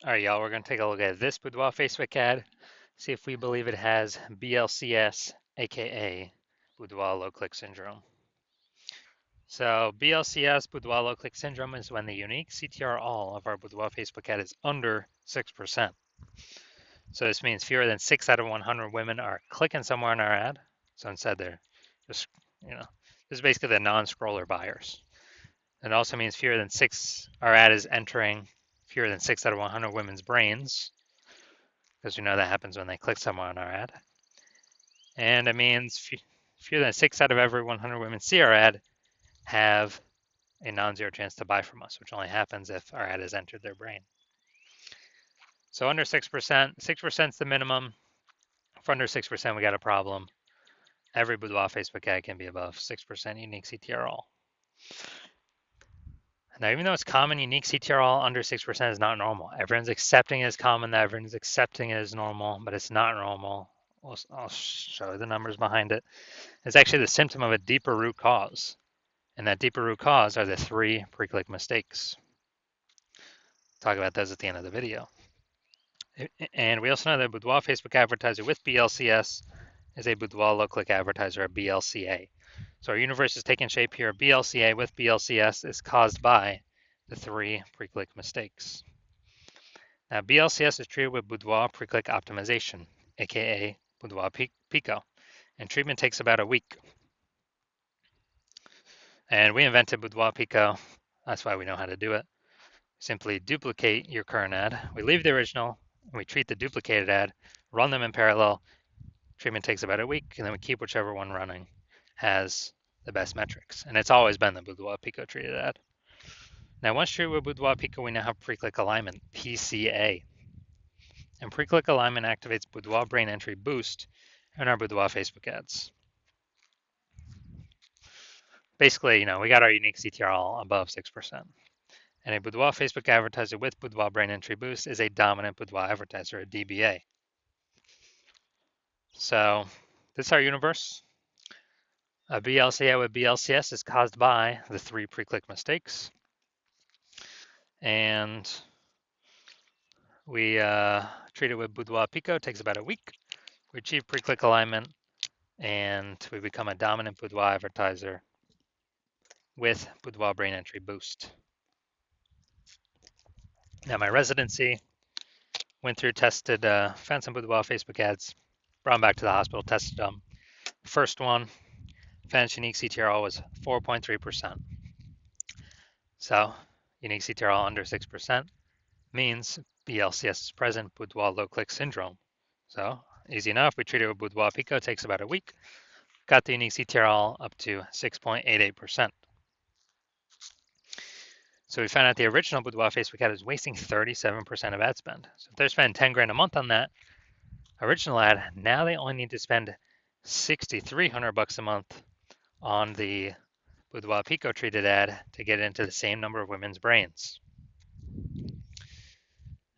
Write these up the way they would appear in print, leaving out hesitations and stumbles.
All right, y'all, we're going to take a look at this Boudoir Facebook ad, see if we believe it has BLCS, aka Boudoir low click syndrome. So, BLCS, Boudoir low click syndrome, is when the unique CTR all of our Boudoir Facebook ad is under 6%. So, this means fewer than 6 out of 100 women are clicking somewhere on our ad. So, instead, they're just, you know, this is basically the non scroller buyers. It also means fewer than 6, our ad is entering fewer than 6 out of 100 women's brains, because we know that happens when they click somewhere on our ad. And it means fewer than 6 out of every 100 women see our ad have a non-zero chance to buy from us, which only happens if our ad has entered their brain. So under 6%, 6% is the minimum. If under 6%, we got a problem. Every Boudoir Facebook ad can be above 6% unique CTR all. Now, even though it's common, unique CTR all under 6% is not normal. Everyone's accepting it as common, everyone's accepting it as normal, but it's not normal. I'll show you the numbers behind it. It's actually the symptom of a deeper root cause. And that deeper root cause are the 3 pre-click mistakes. Talk about those at the end of the video. And we also know that Boudoir Facebook advertiser with BLCS is a Boudoir low click advertiser, a BLCA. So our universe is taking shape here. BLCA with BLCS is caused by the 3 pre-click mistakes. Now, BLCS is treated with Boudoir pre-click optimization, aka Boudoir Pico, and treatment takes about a week. And we invented Boudoir Pico. That's why we know how to do it. Simply duplicate your current ad. We leave the original, and we treat the duplicated ad, run them in parallel. Treatment takes about a week, and then we keep whichever one running has the best metrics. And it's always been the Boudoir Pico treated ad. Now, once treated with Boudoir Pico, we now have pre-click alignment, PCA. And pre-click alignment activates Boudoir brain entry boost in our Boudoir Facebook ads. Basically, we got our unique CTR all above 6%. And a Boudoir Facebook advertiser with Boudoir brain entry boost is a dominant Boudoir advertiser, a DBA. So this is our universe. A BLCA with BLCS is caused by the 3 pre-click mistakes. And we treat it with Boudoir Pico. It takes about a week. We achieve pre-click alignment, and we become a dominant Boudoir advertiser with Boudoir brain entry boost. Now my residency went through, tested, found some Boudoir Facebook ads, brought them back to the hospital, tested them. First one, found unique CTRL was 4.3%. So unique CTRL under 6% means BLCS is present, Boudoir low click syndrome. So easy enough. We treated it with Boudoir Pico. It takes about a week. Got the unique CTRL up to 6.88%. So we found out the original Boudoir Facebook ad is wasting 37% of ad spend. So if they're spending 10 grand a month on that original ad, now they only need to spend $6,300 a month on the Boudoir Pico treated ad to get into the same number of women's brains.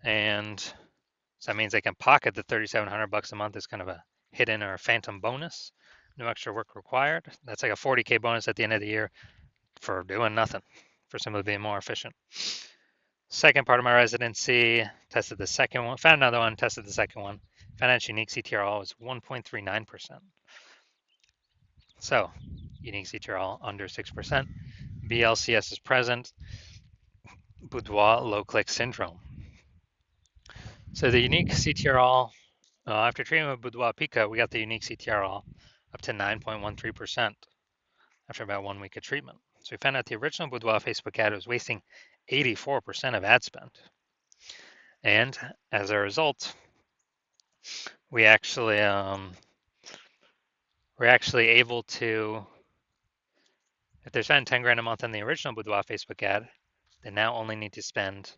And so that means they can pocket the $3,700 a month as kind of a hidden or phantom bonus. No extra work required. That's like a 40K bonus at the end of the year for doing nothing, for simply being more efficient. Second part of my residency, tested the second one, found another one, tested the second one. Found out unique CTRL was 1.39%. So unique CTRL under 6%. BLCS is present. Boudoir low click syndrome. So the unique CTRL, after treating with Boudoir Pico, we got the unique CTRL up to 9.13% after about 1 week of treatment. So we found out the original Boudoir Facebook ad was wasting 84% of ad spend. And as a result, we're actually able to, if they're spending 10 grand a month on the original Boudoir Facebook ad, they now only need to spend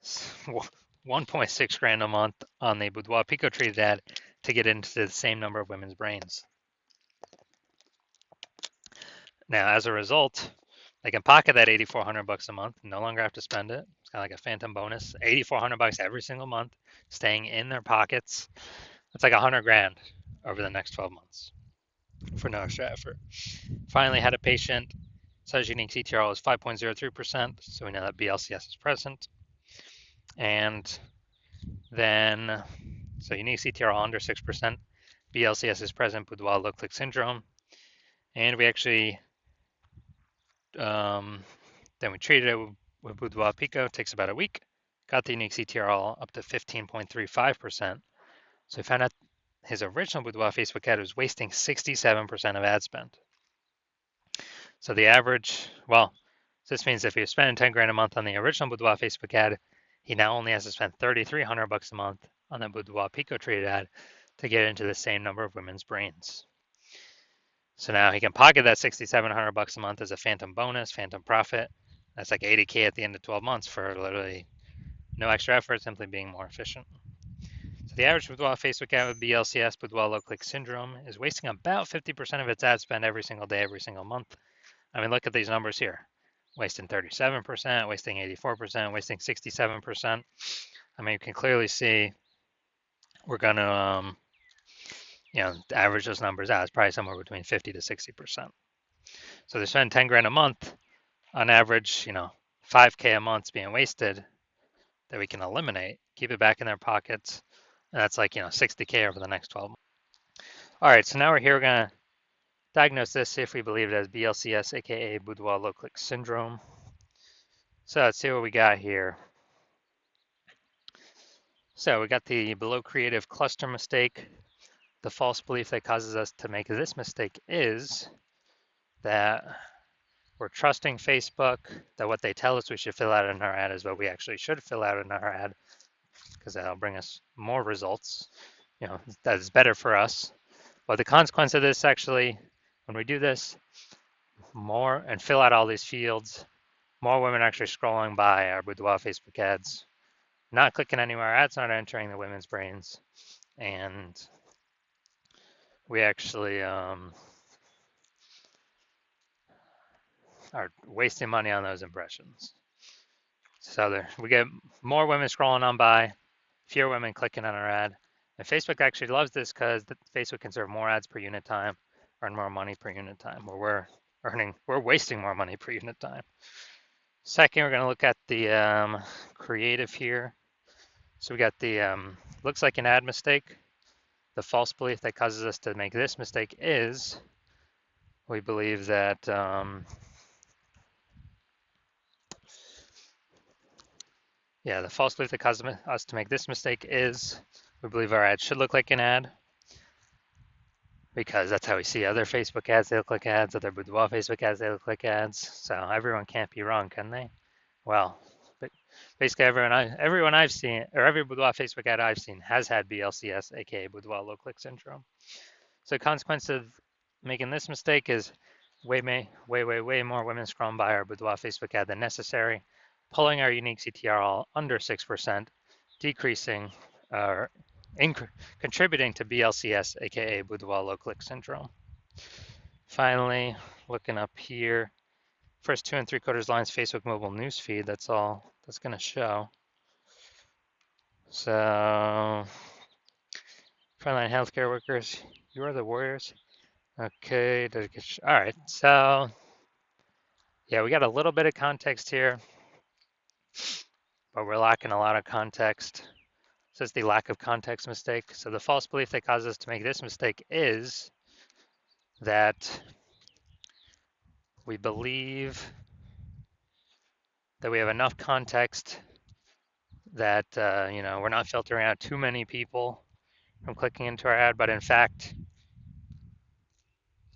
1.6 grand a month on the Boudoir Pico treated ad to get into the same number of women's brains. Now, as a result, they can pocket that $8,400 a month, no longer have to spend it. It's kind of like a phantom bonus, $8,400 every single month, staying in their pockets. That's like 100 grand over the next 12 months for no extra effort. Finally, had a patient, says unique CTRL is 5.03%, so we know that BLCS is present. And then, so unique CTRL under 6%, BLCS is present, boudoir low click syndrome. And we actually, then we treated it with boudoir pico, takes about a week, got the unique CTRL up to 15.35%. So we found out his original boudoir Facebook ad was wasting 67% of ad spend. So the average, well, this means if he was spending 10 grand a month on the original Boudoir Facebook ad, he now only has to spend 3,300 bucks a month on the Boudoir Pico treated ad to get into the same number of women's brains. So now he can pocket that 6,700 bucks a month as a phantom bonus, phantom profit. That's like 80K at the end of 12 months for literally no extra effort, simply being more efficient. So the average Boudoir Facebook ad with BLCS, Boudoir low click syndrome, is wasting about 50% of its ad spend every single day, every single month. I mean, look at these numbers here. Wasting 37%, wasting 84%, wasting 67%. I mean, you can clearly see we're going to, average those numbers out. It's probably somewhere between 50 to 60%. So they spend 10 grand a month on average, 5K a month's being wasted that we can eliminate, keep it back in their pockets. And that's like, 60K over the next 12 months. All right, so now we're here. We're going to diagnose this, see if we believe it as BLCS, aka Boudoir low click syndrome. So let's see what we got here. So we got the below creative cluster mistake. The false belief that causes us to make this mistake is that we're trusting Facebook, that what they tell us we should fill out in our ad is what we actually should fill out in our ad, because that'll bring us more results. That is better for us. But the consequence of this actually, when we do this more and fill out all these fields, more women actually scrolling by our Boudoir Facebook ads, not clicking anywhere, ads not entering the women's brains, and we actually are wasting money on those impressions. So we get more women scrolling on by, fewer women clicking on our ad. And Facebook actually loves this because Facebook can serve more ads per unit time, earn more money per unit time, where we're wasting more money per unit time. Second, we're going to look at the creative here. So we got the looks like an ad mistake. The false belief that causes us to make this mistake is we believe that the false belief that causes us to make this mistake is we believe our ad should look like an ad, because that's how we see other Facebook ads. They look like ads. Other Boudoir Facebook ads, they look like ads. So everyone can't be wrong, can they? Well, but basically everyone I've seen, or every Boudoir Facebook ad I've seen has had BLCS, aka Boudoir low click syndrome. So the consequence of making this mistake is way more women scrolling by our Boudoir Facebook ad than necessary, pulling our unique CTRL under 6%, decreasing or contributing to BLCS, aka Boudoir low click syndrome. Finally, looking up here, first 2 3/4 lines Facebook mobile newsfeed. That's all that's going to show. So, frontline healthcare workers, you are the warriors. Okay, all right. So, yeah, we got a little bit of context here, but we're lacking a lot of context. So it's the lack of context mistake. So the false belief that causes us to make this mistake is that we believe that we have enough context that we're not filtering out too many people from clicking into our ad, but in fact,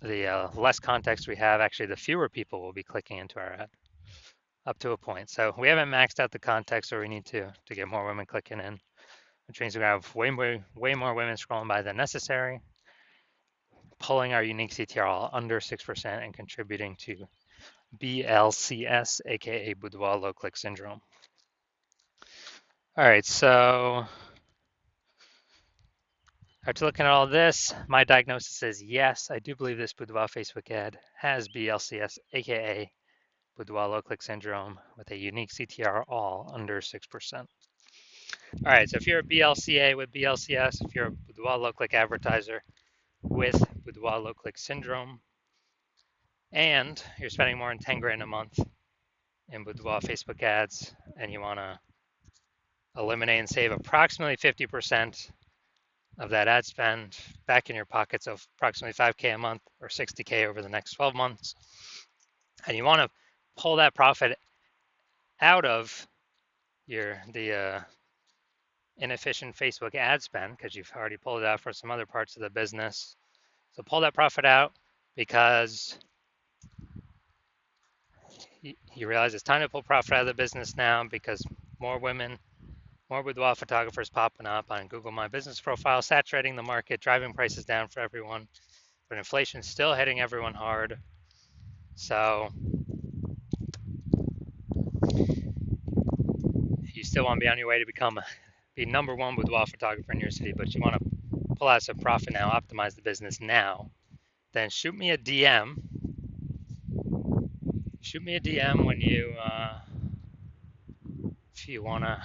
the less context we have, actually, the fewer people will be clicking into our ad up to a point. So we haven't maxed out the context, so we need to get more women clicking in, which means we have way more women scrolling by than necessary, pulling our unique CTRL under 6% and contributing to BLCS, aka Boudoir low click syndrome. All right, so after looking at all this, my diagnosis is yes, I do believe this Boudoir Facebook ad has BLCS, aka Boudoir low click syndrome, with a unique CTR all under 6%. All right, so if you're a BLCA with BLCS, if you're a Boudoir low click advertiser with Boudoir low click syndrome, and you're spending more than 10 grand a month in Boudoir Facebook ads, and you want to eliminate and save approximately 50% of that ad spend back in your pockets of approximately 5K a month or 60K over the next 12 months. And you want to pull that profit out of the inefficient Facebook ad spend because you've already pulled it out for some other parts of the business. So pull that profit out because you realize it's time to pull profit out of the business now because more women, more boudoir photographers popping up on Google My Business profile, saturating the market, driving prices down for everyone, but inflation's still hitting everyone hard. So you still want to be on your way to be number one boudoir photographer in your city, but you want to pull out some profit now, optimize the business now. Then shoot me a DM. Shoot me a DM when if you want to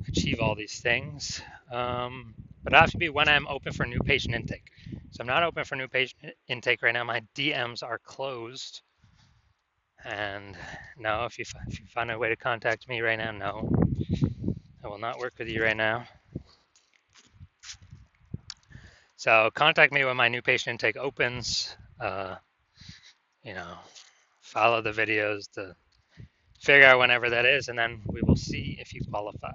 achieve all these things. But it has to be when I'm open for new patient intake. So I'm not open for new patient intake right now. My DMs are closed. And no, if you find a way to contact me right now, no, I will not work with you right now. So contact me when my new patient intake opens. You know, follow the videos to figure out whenever that is, and then we will see if you qualify.